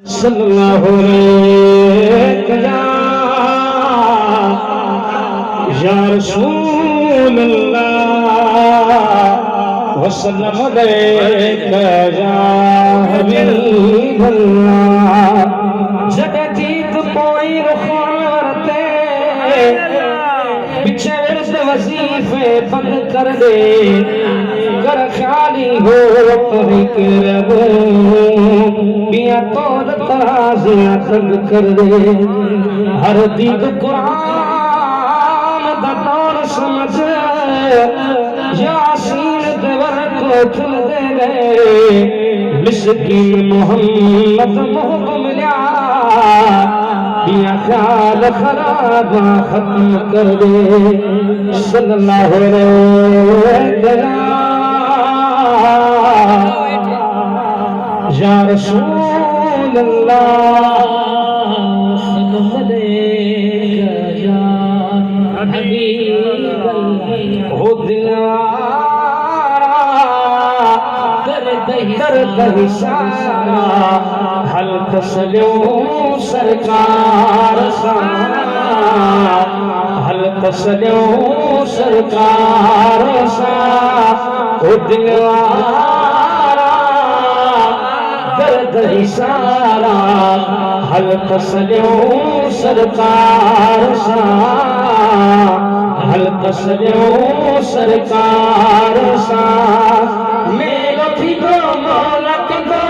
सल्लल्लाहु अलैहि या रसूल अल्लाह वसल्लम अलैका या हबीब अल्लाह। जगजीत कोई रुखते बिछड़ वजीफे बंद कर दे, कर खाली हो तरीक बिया तोड़ तराजियां तंग कर दे। हर दीद कुरान दा दौर समझ यासीन देवर को खुल दे गए। मिस्कीन मोहम्मद मोहब मिला बिया ख्याल खराब खत्म कर दे। सल्लल्लाहु अलैहि या रसूल अल्लाह सल्लल्लाहु अलैहि या हबीब अल्लाह। हो दिलवारा दर्द इशारा हल तसल्यो सरकार सा, हल तसल्यो सरकार सा। हो दिलवारा दर्द इशारा हल तसल्यो सरकार सा, हल तसल्यो सरकार सा। मेरो थी दो मौलक दो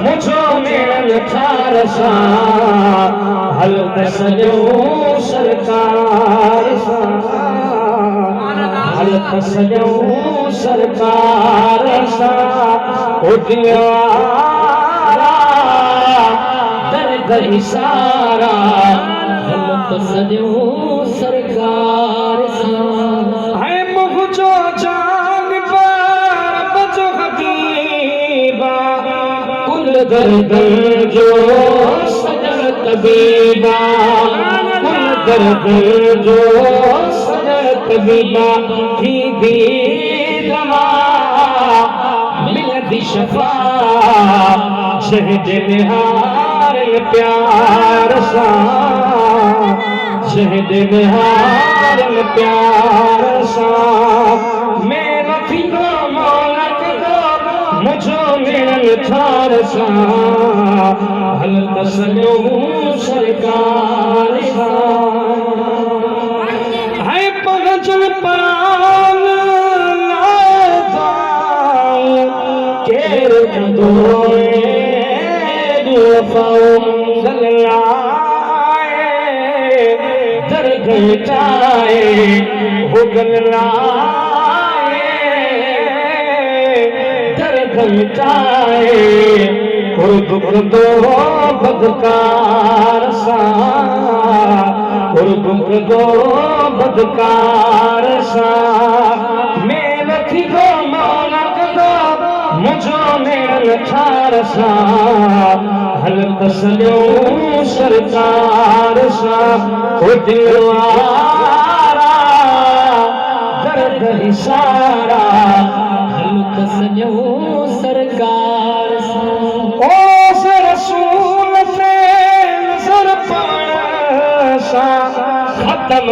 मुझो मेरन थार सा, हल तसल्यो सरकार सा, हल तसल्यो सरकार सा। ओ दर्द इशारा हल तसल्यो सरकार सा। है मुझो जान पर बजो हबीबा कुल दर्द जो सजन तबीबा, कुल दर्द जो सजन तबीबा। थी दी दवा मिलदी शफा शहद निहार प्यार सा, शहद निहार प्यार सा। मेरा फिक्र मौलक दो मुझो मिलन थार सा, हल तसल्यो सरकार सा। है पगचन परान केर दोए दर घटाए हो गलाए दर घटाए हो दुख दो बदकार सा, हो दुख दो बदकार सा। मेरे थी गो मौलक दो मुझो मेरन थार सा, हल तसल्यो सरकार सा। हो दिलवारा दर्द इशारा हल तसल्यो सरकार सा। ओ रसूल से नजर पाना सा खत्म